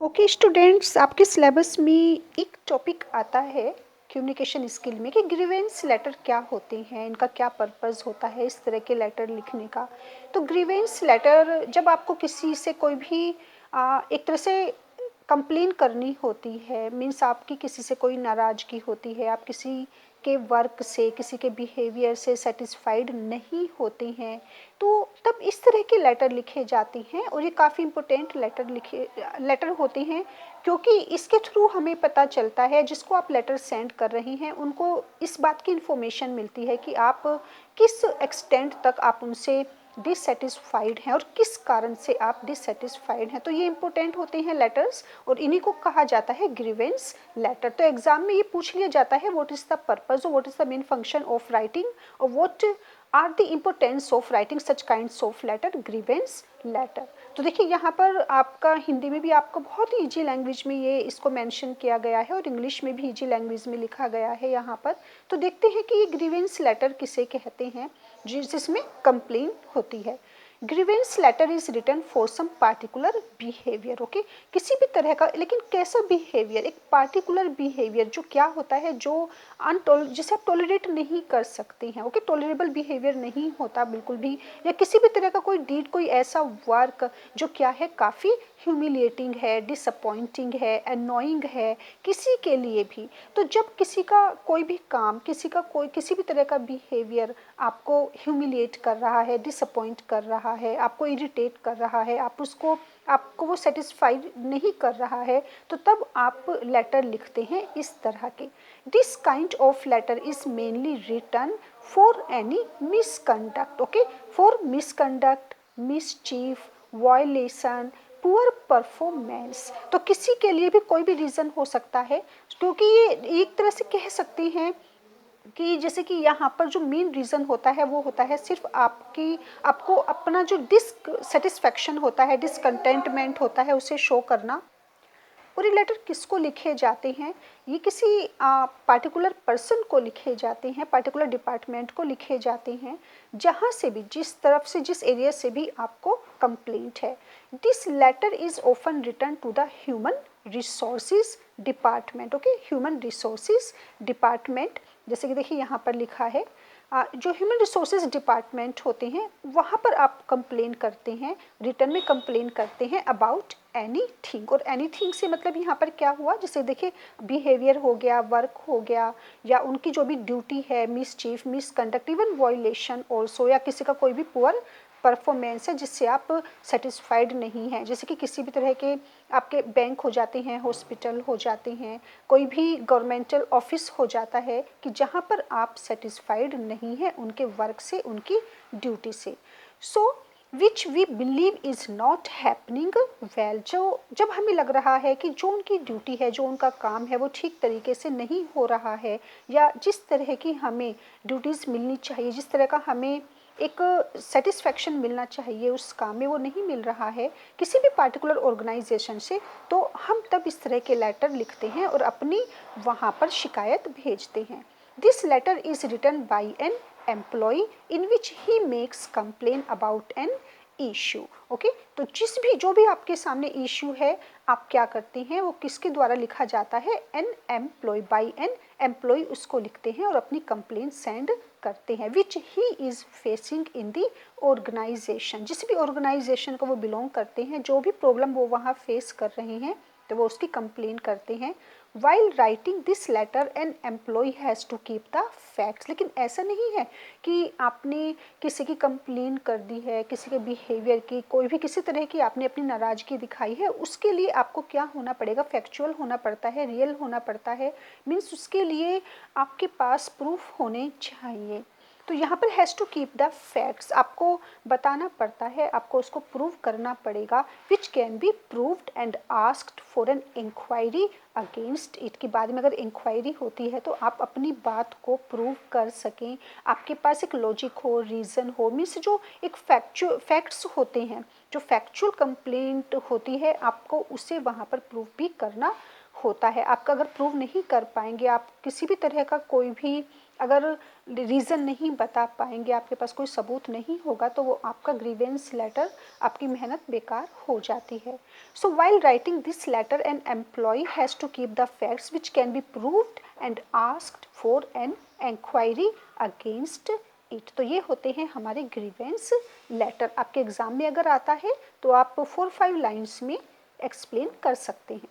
Okay students, आपके syllabus में एक टॉपिक आता है कम्युनिकेशन स्किल में कि ग्रीवेंस लेटर क्या होते हैं, इनका क्या पर्पस होता है इस तरह के लेटर लिखने का। तो ग्रीवेंस लेटर जब आपको किसी से कोई भी एक तरह से कंप्लेन करनी होती है, मीन्स आपकी किसी से कोई नाराज़गी होती है, आप किसी के वर्क से किसी के बिहेवियर से सेटिस्फाइड नहीं होते हैं, तो तब इस तरह के लेटर लिखे जाते हैं। और ये काफ़ी इम्पोर्टेंट लेटर होते हैं, क्योंकि इसके थ्रू हमें पता चलता है जिसको आप लेटर सेंड कर रही हैं उनको इस बात की इन्फॉर्मेशन मिलती है कि आप किस एक्सटेंट तक आप उनसे डिससेटिस्फाइड हैं और किस कारण से आप डिससेटिस्फाइड हैं। तो ये इंपॉर्टेंट होते हैं लेटर्स, और इन्हीं को कहा जाता है ग्रीवेंस लेटर। तो एग्जाम में ये पूछ लिया जाता है व्हाट इज द पर्पस और what is the main function of writing और what are the importance of writing such kinds of letter, grievance letter. तो देखिए यहाँ पर आपका हिंदी में भी आपको बहुत ही ईजी लैंग्वेज में ये इसको मेंशन किया गया है और इंग्लिश में भी ईजी लैंग्वेज में लिखा गया है यहाँ पर। तो देखते हैं कि ये ग्रीवेंस लेटर किसे कहते हैं जिसमें कंप्लेन होती है। Grievance letter is written for some particular behaviour. Okay, किसी भी तरह का, लेकिन कैसा बिहेवियर, एक पार्टिकुलर बिहेवियर जो क्या होता है, जो जिसे आप टॉलरेट नहीं कर सकते हैं। ओके, टॉलरेबल बिहेवियर नहीं होता बिल्कुल भी, या किसी भी तरह का कोई डीड, कोई ऐसा वर्क जो क्या है काफ़ी ह्यूमिलिएटिंग है, डिसअपॉइंटिंग है, अनोइंग है किसी के लिए भी। तो जब किसी का कोई भी काम, किसी का कोई किसी भी तरह का बिहेवियर आपको ह्यूमिलिएट कर रहा है, डिसअपॉइंट कर रहा है, आपको इरिटेट कर रहा है, आपको वो सेटिस्फाइड नहीं कर रहा है, तो तब आप लेटर लिखते हैं इस तरह के। This kind of letter is mainly written for any misconduct. Okay, for misconduct, mischief, violation, poor performance. तो किसी के लिए भी कोई भी रीज़न हो सकता है, क्योंकि ये एक तरह से कह सकते हैं कि जैसे कि यहाँ पर जो मेन रीज़न होता है वो होता है सिर्फ आपको अपना जो डिससेटिस्फैक्शन होता है, डिसकंटेंटमेंट होता है, उसे शो करना। और ये लेटर किसको लिखे जाते हैं, ये किसी पार्टिकुलर पर्सन को लिखे जाते हैं, पार्टिकुलर डिपार्टमेंट को लिखे जाते हैं, जहाँ से भी, जिस तरफ से, जिस एरिया से भी आपको कंप्लेंट है। This letter is often written to the human resources department. Okay, human resources department, जैसे कि देखिए यहाँ पर लिखा है जो ह्यूमन रिसोर्सेज डिपार्टमेंट होते हैं वहाँ पर आप कंप्लेन करते हैं, रिटर्न में कंप्लेन करते हैं अबाउट एनी थिंग। और एनी थिंग से मतलब यहाँ पर क्या हुआ, जैसे देखिए बिहेवियर हो गया, वर्क हो गया, या उनकी जो भी ड्यूटी है, mischief, misconduct, even violation also, या किसी का कोई भी पुअर परफॉर्मेंस है जिससे आप सेटिस्फाइड नहीं हैं। जैसे कि किसी भी तरह के आपके बैंक हो जाते हैं, हॉस्पिटल हो जाते हैं, कोई भी गवर्नमेंटल ऑफिस हो जाता है कि जहाँ पर आप सेटिस्फाइड नहीं हैं उनके वर्क से, उनकी ड्यूटी से। So which we believe is not happening well, जो जब हमें लग रहा है कि जो उनकी ड्यूटी है, जो उनका काम है, वो ठीक तरीके से नहीं हो रहा है, या जिस तरह की हमें ड्यूटीज़ मिलनी चाहिए, जिस तरह का हमें एक सेटिस्फेक्शन मिलना चाहिए उस काम में, वो नहीं मिल रहा है किसी भी पार्टिकुलर ऑर्गेनाइजेशन से, तो हम तब इस तरह के लेटर लिखते हैं और अपनी वहाँ पर शिकायत भेजते हैं। This letter is written by an employee in which he makes complain about an issue. Okay, तो जो भी आपके सामने इशू है, आप क्या करते हैं, वो किसके द्वारा लिखा जाता है, an employee, by an employee उसको लिखते हैं और अपनी कंप्लेन सेंड करते हैं, which he is facing in the organisation, जिस भी ऑर्गेनाइजेशन को वो बिलोंग करते हैं, जो भी प्रॉब्लम वो वहाँ फेस कर रहे हैं तो वो उसकी कंप्लेन करते हैं। While writing this letter an employee has to keep the facts. लेकिन ऐसा नहीं है कि आपने किसी की कंप्लेन कर दी है, किसी के बिहेवियर की, कोई भी किसी तरह की आपने अपनी नाराज़गी दिखाई है, उसके लिए आपको क्या होना पड़ेगा, फैक्चुअल होना पड़ता है, रियल होना पड़ता है, मीन्स उसके लिए आपके पास प्रूफ होने चाहिए। तो यहाँ पर has to keep the facts, आपको बताना पड़ता है, आपको उसको प्रूव करना पड़ेगा, which can be proved and asked for an inquiry against it, की बाद में अगर इंक्वायरी होती है तो आप अपनी बात को प्रूव कर सकें, आपके पास एक लॉजिक हो, रीज़न हो, मीन्स जो एक फैक्ट्स होते हैं, जो फैक्चुअल कंप्लेंट होती है, आपको उसे वहाँ पर प्रूव भी करना होता है। आपका अगर प्रूव नहीं कर पाएंगे, आप किसी भी तरह का कोई भी अगर रीज़न नहीं बता पाएंगे, आपके पास कोई सबूत नहीं होगा, तो वो आपका ग्रीवेंस लेटर, आपकी मेहनत बेकार हो जाती है। So while writing this letter an employee has to keep the facts which can be proved and asked for an inquiry against it. तो ये होते हैं हमारे ग्रीवेंस लेटर। आपके एग्जाम में अगर आता है तो आप 4-5 लाइन्स में एक्सप्लेन कर सकते हैं।